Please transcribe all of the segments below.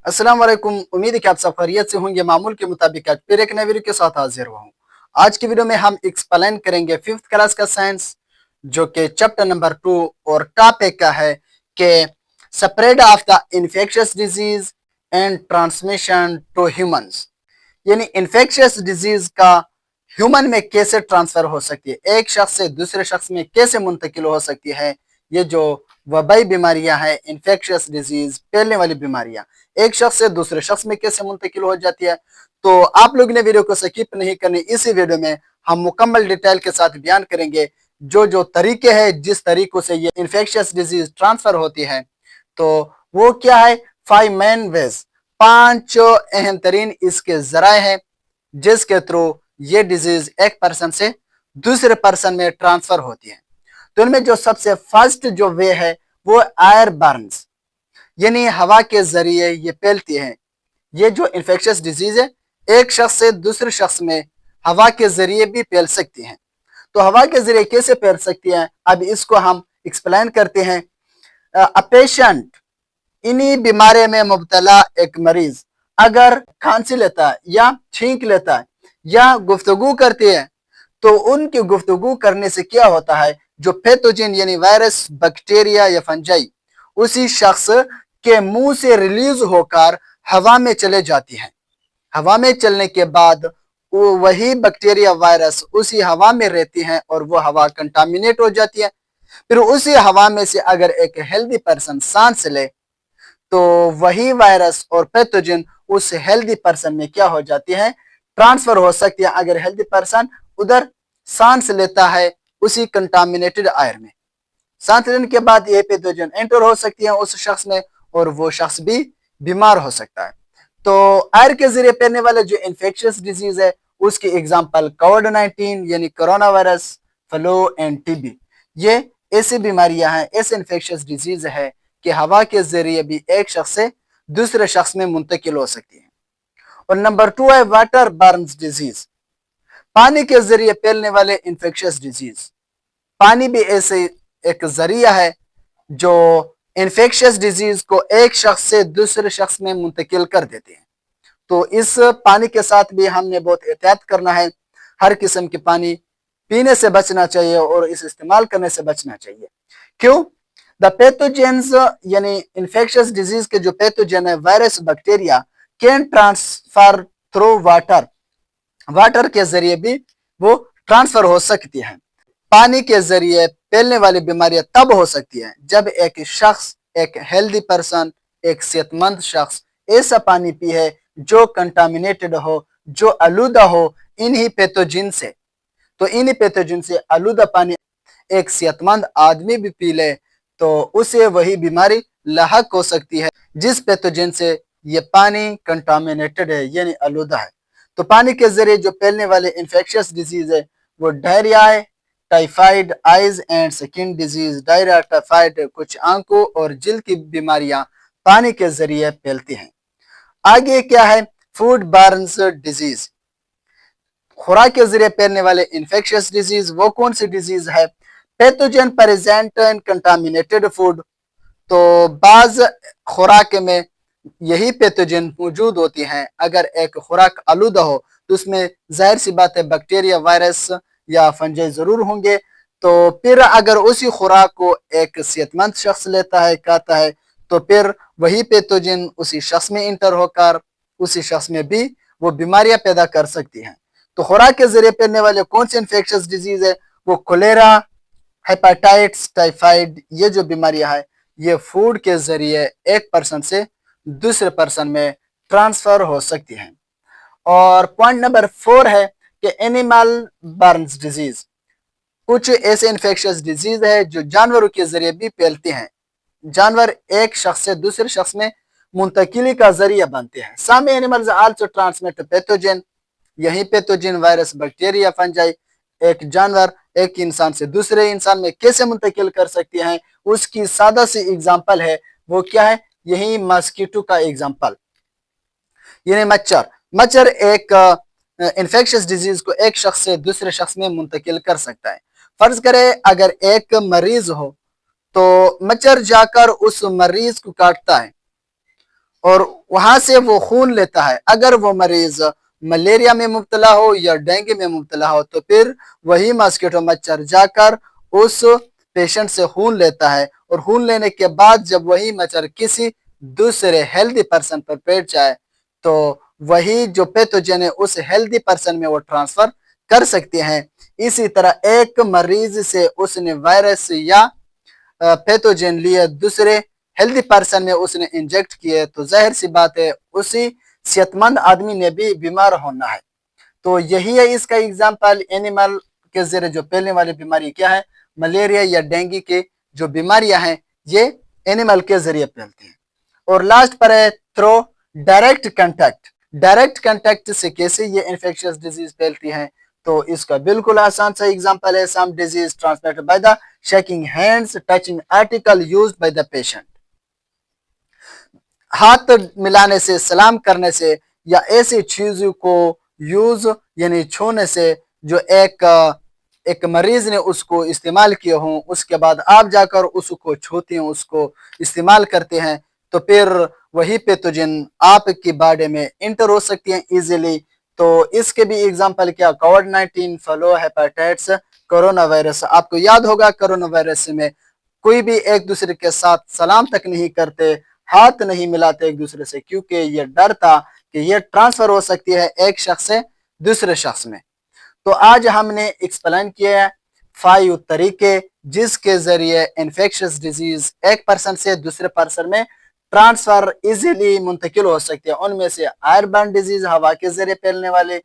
अस्सलाम वालेकुम। उम्मीद है कि आप सब खैरियत से होंगे। मामूल के मुताबिक आज फिर एक नए वीडियो के साथ हाजिर हुआ हूँ। आज की वीडियो में हम एक्सप्लेन करेंगे फिफ्थ क्लास का साइंस, जो कि चैप्टर नंबर 2 और टॉपिक का है कि spread of the infectious disease and transmission to humans. यानी इन्फेक्शियस डिजीज का ह्यूमन में कैसे ट्रांसफर हो सकती है, एक शख्स से दूसरे शख्स में कैसे मुंतकिल हो सकती है। ये जो वबाई बीमारियां हैं, इन्फेक्शियस डिजीज, फैलने वाली बीमारियां एक शख्स से दूसरे शख्स में कैसे मुंतकिल हो जाती है। तो आप लोग ने वीडियो को स्किप नहीं करनी। इसी वीडियो में हम मुकम्मल डिटेल के साथ बयान करेंगे जो जो तरीके हैं, जिस तरीकों से ये इन्फेक्शियस डिजीज ट्रांसफर होती है। तो वो क्या है, 5 मेन वेज, 5 अहम तरीन इसके जराए हैं जिसके थ्रू ये डिजीज एक पर्सन से दूसरे पर्सन में ट्रांसफर होती है। तो इनमें जो सबसे फर्स्ट जो वे है वो एयर बर्न्स, यानी हवा के जरिए ये फैलती है। ये जो इन्फेक्शियस डिजीज है एक शख्स से दूसरे शख्स में हवा के जरिए भी फैल सकती है। तो हवा के जरिए कैसे फैल सकती है, अब इसको हम एक्सप्लेन करते हैं। अ पेशेंट, इन्हीं बीमारी में मुब्तला एक मरीज अगर खांसी लेता है या छींक लेता है या गुफ्तगू करती है, तो उनकी गुफ्तगू करने से क्या होता है, जो पैथोजन यानी वायरस, बैक्टीरिया या फंजाई उसी शख्स के मुंह से रिलीज होकर हवा में चले जाती हैं। हवा में चलने के बाद वो वही बैक्टीरिया, वायरस उसी हवा में रहती हैं और वो हवा कंटामिनेट हो जाती है। फिर उसी हवा में से अगर एक हेल्दी पर्सन सांस ले तो वही वायरस और पैथोजन उस हेल्दी पर्सन में क्या हो जाती है, ट्रांसफर हो सकती है। अगर हेल्दी पर्सन उधर सांस लेता है उसी कंटामिनेटेड एयर में, सांस लेने के बाद ये पैथोजन एंटर हो सकती है उस शख्स में और वो शख्स भी बीमार हो सकता है। तो एयर के जरिए फैलने वाले जो इन्फेक्शियस डिजीज है उसकी एग्जांपल कोविड-19 यानी corona virus, flu end TB. ये ऐसी बीमारियां हैं, ऐसे इन्फेक्शियस डिजीज है कि हवा के जरिए भी एक शख्स से दूसरे शख्स में मुंतकिल हो सकती है। और नंबर 2 है वाटर बर्न्स डिजीज, पानी के जरिए फैलने वाले इन्फेक्शियस डिजीज। पानी भी ऐसे एक जरिया है जो इन्फेक्शियस डिजीज को एक शख्स से दूसरे शख्स में मुंतकिल कर देते हैं। तो इस पानी के साथ भी हमने बहुत एहतियात करना है। हर किस्म के पानी पीने से बचना चाहिए और इस इस्तेमाल करने से बचना चाहिए। क्यों? द पैथोजेंस यानी इन्फेक्शियस डिजीज के जो पैथोजन है, virus, bacteria, can transfer through water, water के जरिए भी वो ट्रांसफर हो सकती है। पानी के जरिए फैलने वाली बीमारियां तब हो सकती है जब एक शख्स, एक हेल्दी पर्सन, एक सेहतमंद शख्स ऐसा पानी पिए जो कंटामिनेटेड हो, जो आलूदा हो इन्हीं पैथोजिन से। तो इन्हीं पैथोजिन से आलूदा पानी एक सेहतमंद आदमी भी पी ले तो उसे वही बीमारी लाहक हो सकती है जिस पैथोजन से ये पानी कंटामिनेटेड है यानी आलूदा है। तो पानी के जरिए जो फैलने वाले इन्फेक्शियस डिजीज है वो डायरिया है, typhoid, eyes and skin disease. Diarrhoea, typhoid, कुछ आंखों और जिल्द की बीमारियां पानी के जरिए फैलती हैं। आगे क्या है, फूड बर्न्स डिजीज, खुराक के जरिए फैलने वाले इन्फेक्शियस डिजीज। वो कौन सी डिजीज है, pathogen present in contaminated food. तो बाज खुराक में यही पैथोजन मौजूद होती हैं। अगर एक खुराक आलूदा हो तो उसमें जाहिर सी बात है बैक्टीरिया, वायरस या फंजाई जरूर होंगे। तो फिर अगर उसी खुराक को एक सेहतमंद शख्स लेता है, खाता है, तो फिर वही पैथोजन उसी शख्स में इंटर होकर उसी शख्स में भी वो बीमारियां पैदा कर सकती हैं। तो खुराक के जरिए फैलने वाले कौन से इन्फेक्शियस डिजीज है, वो कोलेरा, हेपेटाइटिस, टाइफाइड, ये जो बीमारियां है ये फूड के जरिए एक पर्सन से दूसरे पर्सन में ट्रांसफर हो सकती हैं। और पॉइंट नंबर 4 है कि एनिमल बर्न्स डिजीज, कुछ ऐसे इन्फेक्शियस डिजीज है जो जानवरों के जरिए भी फैलते हैं। जानवर एक शख्स से दूसरे शख्स में मुंतकिली का जरिया बनते हैं। Some animals also transmit pathogen, यही पैथोजन, वायरस, बैक्टीरिया, फंजाई एक जानवर एक इंसान से दूसरे इंसान में कैसे मुंतकिल कर सकती हैं, उसकी सादा सी एग्जांपल है। वो क्या है, यही मस्कीटो का एग्जांपल, यानी मच्छर। मच्छर एक इन्फेक्शियस डिजीज को एक शख्स से दूसरे शख्स में मुंतकिल कर सकता है। फर्ज करें अगर एक मरीज हो तो मच्छर जाकर उस मरीज को काटता है और वहां से वो खून लेता है। अगर वो मरीज मलेरिया में मुब्तला हो या डेंगू में मुब्तला हो तो फिर वही मस्किटो मच्छर जाकर उस पेशेंट से खून लेता है, और खून लेने के बाद जब वही मच्छर किसी दूसरे हेल्दी पर्सन पर बैठ जाए तो वही जो पैथोजन है उस हेल्दी पर्सन में वो ट्रांसफर कर सकते हैं। इसी तरह एक मरीज से उसने वायरस या पैथोजन लिए दूसरे हेल्दी पर्सन में उसने इंजेक्ट किए तो जाहिर सी बात है उसी सेहतमंद आदमी ने भी बीमार होना है। तो यही है इसका एग्जाम्पल। एनिमल के जरिए जो फैलने वाली बीमारी क्या है, मलेरिया या डेंगू के जो बीमारियां हैं ये एनिमल के जरिए फैलती हैं। और लास्ट पर है through direct contact. Direct contact से कैसे ये इन्फेक्शियस डिजीज फैलती है, तो इसका बिल्कुल आसान सा एग्जांपल है some disease transmitted by the shaking hands, touching article used by the patient. हाथ मिलाने से, सलाम करने से या ऐसी चीज को यूज यानी छूने से जो एक मरीज ने उसको इस्तेमाल किए हों, उसके बाद आप जाकर उसको छूते हैं, उसको इस्तेमाल करते हैं, तो फिर वही पैथोजन आपकी बॉडी में इंटर हो सकती है इजीली। तो इसके भी एग्जांपल क्या, कोविड-19, फ्लू, हेपेटाइटिस, कोरोना वायरस। आपको याद होगा कोरोना वायरस में कोई भी एक दूसरे के साथ सलाम तक नहीं करते, हाथ नहीं मिलाते एक दूसरे से, क्योंकि ये डर था कि ये ट्रांसफर हो सकती है एक शख्स से दूसरे शख्स में। तो आज हमने एक्सप्लेन किया है 5 तरीके जिसके जरिए इन्फेक्शियस डिजीज एक पर्सन से दूसरे पर्सन में ट्रांसफर इजीली मुंतकिल हो सकती है। उनमें से एयरबॉर्न डिजीज हवा के जरिए फैलने वाले,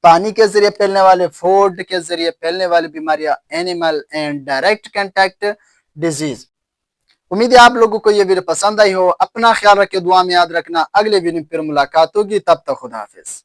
पानी के जरिए फैलने वाले, फूड के जरिए फैलने वाली बीमारियां, animal and direct contact disease. उम्मीद है आप लोगों को ये वीडियो पसंद आई हो। अपना ख्याल रखे, दुआ में याद रखना। अगले वीडियो में फिर मुलाकात होगी, तब तक खुदा हाफिज।